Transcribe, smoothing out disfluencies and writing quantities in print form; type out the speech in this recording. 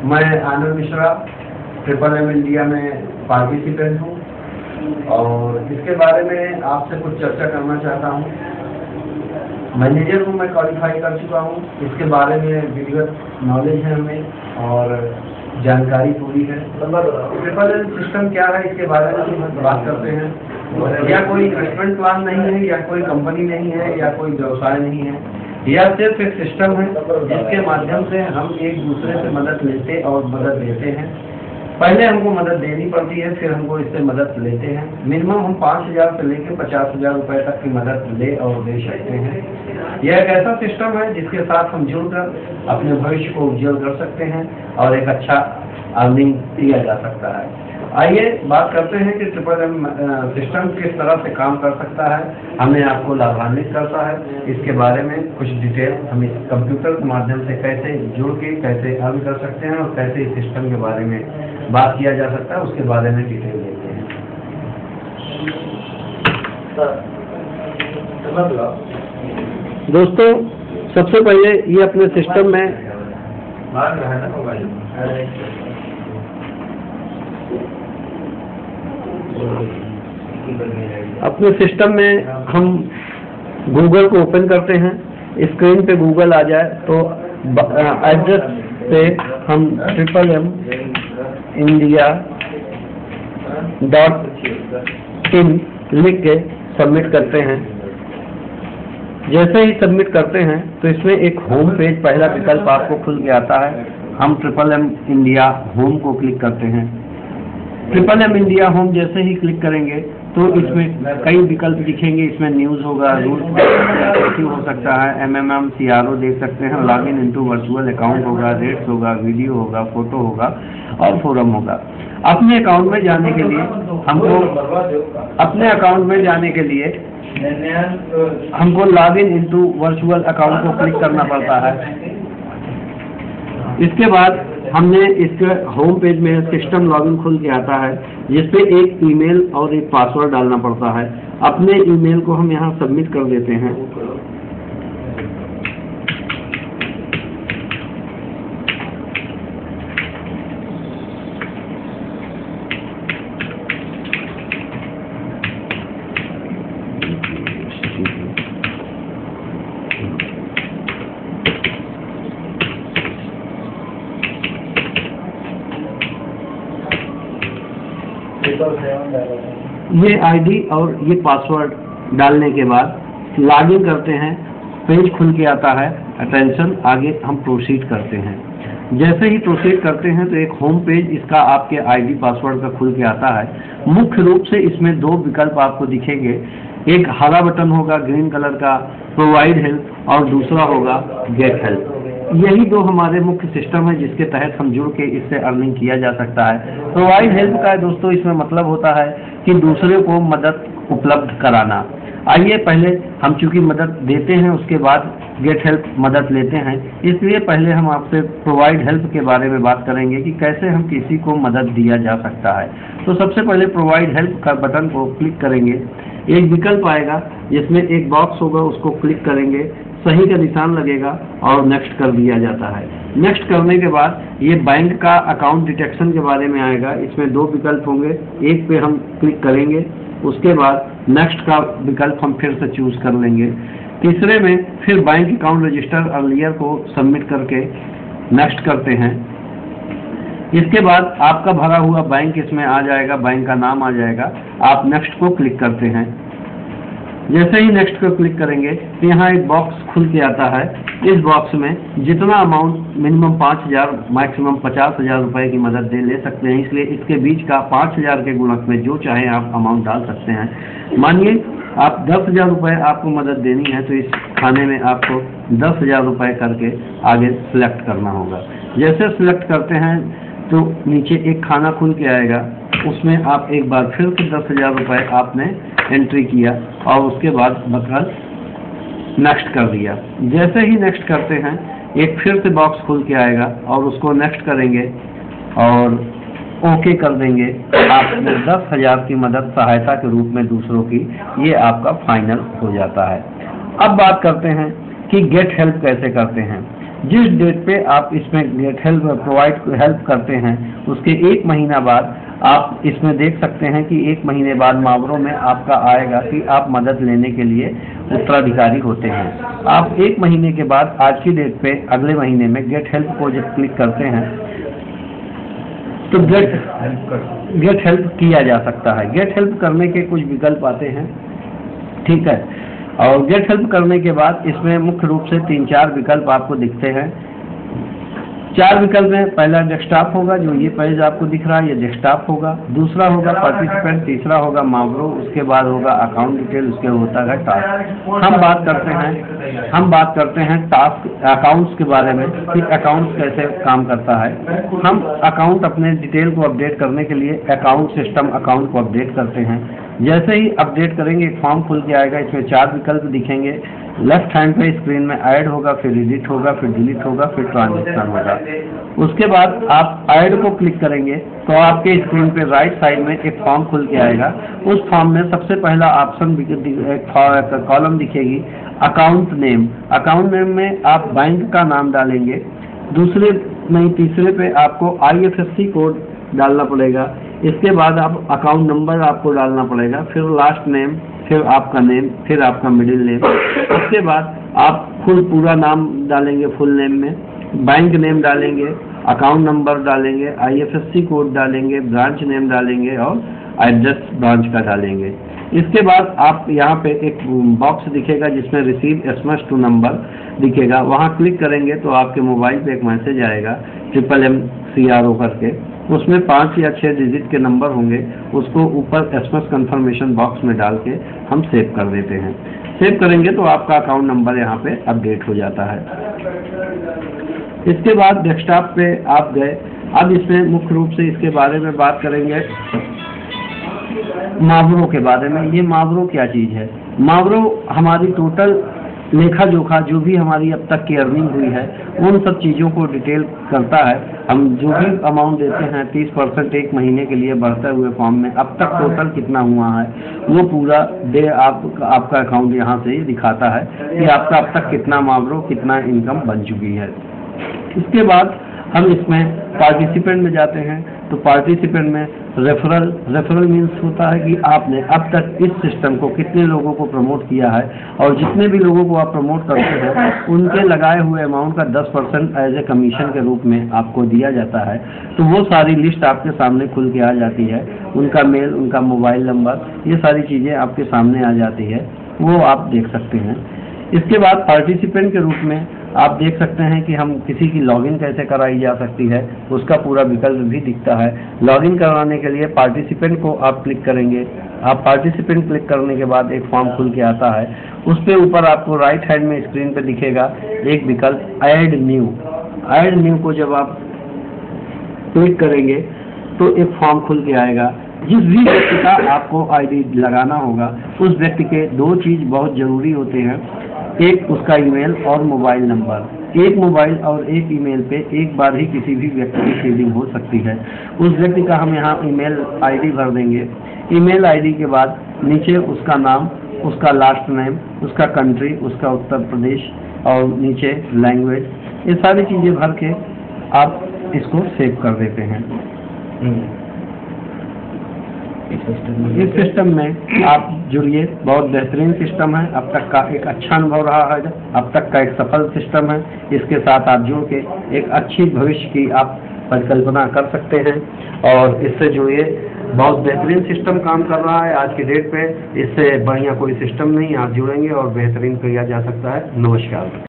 मैं आनंद Mishra triple M India में participant हूँ और इसके बारे में आपसे कुछ चर्चा करना चाहता हूँ। मैनेजर हूँ, मैं क्वालिफाई कर चुका हूँ। इसके बारे में विधिवत नॉलेज है हमें और जानकारी पूरी है। ट्रिपल एम सिस्टम क्या है इसके बारे में हम बात करते हैं। या कोई इन्वेस्टमेंट प्लान नहीं है, या कोई कंपनी नहीं है, या कोई व्यवसाय नहीं है, यह सिर्फ एक सिस्टम है जिसके माध्यम से हम एक दूसरे से मदद लेते और मदद देते हैं। पहले हमको मदद देनी पड़ती है, फिर हमको इससे मदद लेते हैं। मिनिमम हम 5,000 से लेकर 50,000 रुपए तक की मदद ले और दे सकते हैं। यह एक ऐसा सिस्टम है जिसके साथ हम जुड़कर अपने भविष्य को उज्जवल कर सकते हैं और एक अच्छा अर्निंग किया जा सकता है। आइए बात करते हैं कि ट्रिपल एम सिस्टम किस तरह से काम कर सकता है, हमें आपको लाभान्वित करता है। इसके बारे में कुछ डिटेल हम इस कंप्यूटर के माध्यम से कैसे जुड़ के कैसे अर्न कर सकते हैं और कैसे इस सिस्टम के बारे में बात किया जा सकता है, उसके बारे में डिटेल देते हैं। दोस्तों, सबसे पहले ये अपने सिस्टम में हम गूगल को ओपन करते हैं। स्क्रीन पे गूगल आ जाए तो एड्रेस पे हम triple-M India.in लिख के सबमिट करते हैं। जैसे ही सबमिट करते हैं तो इसमें एक होम पेज पहला विकल्प आपको खुल के आता है। हम triple-M India होम को क्लिक करते हैं। triple-M India होम जैसे ही क्लिक करेंगे तो इसमें कई विकल्प दिखेंगे। इसमें न्यूज़ होगा, रूल्स हो सकता है, MMM CRO देख सकते हैं, लॉगिन इनटू वर्चुअल अकाउंट होगा, रेट्स होगा, वीडियो होगा, फोटो होगा और फोरम होगा। अपने अकाउंट में जाने के लिए हमको लॉगिन इनटू वर्चुअल अकाउंट को क्लिक करना पड़ता है। इसके बाद हमने इसके होम पेज में सिस्टम लॉगिन खुल के आता है, जिसपे एक ईमेल और एक पासवर्ड डालना पड़ता है। अपने ईमेल को हम यहाँ सबमिट कर देते हैं। ये आईडी और ये पासवर्ड डालने के बाद लॉगिन करते हैं। पेज खुल के आता है, अटेंशन, आगे हम प्रोसीड करते हैं। जैसे ही प्रोसीड करते हैं तो एक होम पेज इसका आपके आईडी पासवर्ड का खुल के आता है। मुख्य रूप से इसमें दो विकल्प आपको दिखेंगे। एक हरा बटन होगा ग्रीन कलर का, प्रोवाइड हेल्प, और दूसरा होगा गेट हेल्प। यही दो हमारे मुख्य सिस्टम है जिसके तहत हम जुड़ के इससे अर्निंग किया जा सकता है। प्रोवाइड हेल्प का दोस्तों इसमें मतलब होता है कि दूसरे को मदद उपलब्ध कराना। आइए पहले हम चूंकि मदद देते हैं उसके बाद गेट हेल्प मदद लेते हैं, इसलिए पहले हम आपसे प्रोवाइड हेल्प के बारे में बात करेंगे कि कैसे हम किसी को मदद दिया जा सकता है। तो सबसे पहले प्रोवाइड हेल्प का बटन को क्लिक करेंगे। एक विकल्प आएगा जिसमें एक बॉक्स होगा, उसको क्लिक करेंगे, सही का निशान लगेगा और नेक्स्ट कर दिया जाता है। नेक्स्ट करने के बाद ये बैंक का अकाउंट डिटेक्शन के बारे में आएगा। इसमें दो विकल्प होंगे, एक पे हम क्लिक करेंगे, उसके बाद नेक्स्ट का विकल्प हम फिर से चूज कर लेंगे। तीसरे में फिर बैंक अकाउंट रजिस्टर अर्लियर को सबमिट करके नेक्स्ट करते हैं। इसके बाद आपका भरा हुआ बैंक इसमें आ जाएगा, बैंक का नाम आ जाएगा। आप नेक्स्ट को क्लिक करते हैं। जैसे ही नेक्स्ट को क्लिक करेंगे तो यहाँ एक बॉक्स खुल के आता है। इस बॉक्स में जितना अमाउंट मिनिमम 5,000 मैक्सिमम 50,000 रुपए की मदद ले सकते हैं, इसलिए इसके बीच का 5,000 के गुणक में जो चाहे आप अमाउंट डाल सकते हैं। मानिए आप 10,000 रुपये आपको मदद देनी है तो इस खाने में आपको 10,000 रुपये करके आगे सिलेक्ट करना होगा। जैसे सिलेक्ट करते हैं तो नीचे एक खाना खुल के आएगा, उसमें आप एक बार फिर से 10,000 रुपये आपने एंट्री किया और उसके बाद बकर नेक्स्ट कर दिया। जैसे ही नेक्स्ट करते हैं एक फिर से बॉक्स खुल के आएगा और उसको नेक्स्ट करेंगे और ओके कर देंगे। आपने 10,000 की मदद सहायता के रूप में दूसरों की, ये आपका फाइनल हो जाता है। अब बात करते हैं कि गेट हेल्प कैसे करते हैं। जिस डेट पे आप इसमें गेट हेल्प करते हैं उसके 1 महीना बाद आप इसमें देख सकते हैं कि 1 महीने बाद मावरों में आपका आएगा कि आप मदद लेने के लिए उत्तराधिकारी होते हैं। आप 1 महीने के बाद आज की डेट पे अगले महीने में गेट हेल्प को जब क्लिक करते हैं तो गेट हेल्प किया जा सकता है। गेट हेल्प करने के कुछ विकल्प आते हैं, ठीक है। और गेट हेल्प करने के बाद इसमें मुख्य रूप से 3-4 विकल्प आपको दिखते हैं। 4 विकल्प में पहला डेस्कटॉप होगा, जो ये पेज आपको दिख रहा है, ये डेस्कटॉप होगा। दूसरा होगा पार्टिसिपेंट, तीसरा होगा मावरो, उसके बाद होगा अकाउंट डिटेल, उसके होता है टास्क। हम बात करते हैं टास्क अकाउंट्स के बारे में कि अकाउंट्स कैसे काम करता है। हम अकाउंट अपने डिटेल को अपडेट करने के लिए अकाउंट सिस्टम अकाउंट को अपडेट करते हैं। जैसे ही अपडेट करेंगे एक फॉर्म खुल के आएगा, इसमें 4 विकल्प दिखेंगे। लेफ्ट हैंड पे स्क्रीन में ऐड होगा, फिर एडिट होगा, फिर डिलीट होगा, फिर ट्रांजेक्शन होगा। उसके बाद आप ऐड को क्लिक करेंगे तो आपके स्क्रीन पे राइट साइड में एक फॉर्म खुल के आएगा। उस फॉर्म में सबसे पहला ऑप्शन एक कॉलम दिखेगी अकाउंट नेम। अकाउंट नेम में आप बैंक का नाम डालेंगे। तीसरे पे आपको IFSC कोड डालना पड़ेगा। इसके बाद आप अकाउंट नंबर आपको डालना पड़ेगा, फिर लास्ट नेम, फिर आपका नेम, फिर आपका मिडिल नेम। उसके बाद आप पूरा नाम डालेंगे फुल नेम में, बैंक नेम डालेंगे, अकाउंट नंबर डालेंगे, IFSC कोड डालेंगे, ब्रांच नेम डालेंगे और एड्रेस ब्रांच का डालेंगे। इसके बाद आप यहाँ पे एक बॉक्स दिखेगा जिसमें रिसीव SMS टू नंबर दिखेगा, वहाँ क्लिक करेंगे तो आपके मोबाइल पे एक मैसेज आएगा MMCRO करके। उसमें 5 या 6 डिजिट के नंबर होंगे, उसको ऊपर SMS कंफर्मेशन बॉक्स में डाल के हम सेव कर देते हैं। सेव करेंगे तो आपका अकाउंट नंबर यहाँ पे अपडेट हो जाता है। इसके बाद डेस्कटॉप पे आप गए। अब इसमें मुख्य रूप से इसके बारे में बात करेंगे मावरों के बारे में। ये मावरों क्या चीज़ है? मावरों हमारी टोटल लेखा जोखा जो भी हमारी अब तक की अर्निंग हुई है उन सब चीज़ों को डिटेल करता है। हम जो भी अमाउंट देते हैं 30% 1 महीने के लिए बढ़ते हुए फॉर्म में अब तक टोटल कितना हुआ है वो पूरा डे आपका अकाउंट यहाँ से दिखाता है कि आपका अब तक कितना मावरों कितना इनकम बन चुकी है। इसके बाद हम इसमें पार्टिसिपेंट में जाते हैं तो पार्टिसिपेंट में रेफरल मीन्स होता है कि आपने अब तक इस सिस्टम को कितने लोगों को प्रमोट किया है और जितने भी लोगों को आप प्रमोट करते हैं उनके लगाए हुए अमाउंट का 10% एज ए कमीशन के रूप में आपको दिया जाता है। तो वो सारी लिस्ट आपके सामने खुल के आ जाती है, उनका मेल, उनका मोबाइल नंबर, ये सारी चीज़ें आपके सामने आ जाती है, वो आप देख सकते हैं। इसके बाद पार्टिसिपेंट के रूप में आप देख सकते हैं कि हम किसी की लॉगिन कैसे कराई जा सकती है, उसका पूरा विकल्प भी दिखता है। लॉगिन कराने के लिए पार्टिसिपेंट को आप क्लिक करेंगे। आप पार्टिसिपेंट क्लिक करने के बाद एक फॉर्म खुल के आता है, उस पे ऊपर आपको राइट हैंड में स्क्रीन पे दिखेगा एक विकल्प ऐड न्यू। ऐड न्यू को जब आप क्लिक करेंगे तो एक फॉर्म खुल के आएगा। जिस भी व्यक्ति का आपको ID लगाना होगा उस व्यक्ति के 2 चीज़ बहुत ज़रूरी होते हैं, एक उसका ईमेल और मोबाइल नंबर। एक मोबाइल और एक ईमेल पे एक बार ही किसी भी व्यक्ति की फीडिंग हो सकती है। उस व्यक्ति का हम यहाँ ईमेल ID भर देंगे। ईमेल ID के बाद नीचे उसका नाम, उसका लास्ट नेम, उसका कंट्री, उसका उत्तर प्रदेश और नीचे लैंग्वेज, ये सारी चीज़ें भर के आप इसको सेव कर देते हैं। इस सिस्टम में आप जुड़िए, बहुत बेहतरीन सिस्टम है। अब तक का एक अच्छा अनुभव रहा है, अब तक का एक सफल सिस्टम है। इसके साथ आप जुड़ के एक अच्छी भविष्य की आप परिकल्पना कर सकते हैं और इससे जुड़िए। बहुत बेहतरीन सिस्टम काम कर रहा है आज की डेट पे, इससे बढ़िया कोई सिस्टम नहीं। आप जुड़ेंगे और बेहतरीन किया जा सकता है। नमस्कार।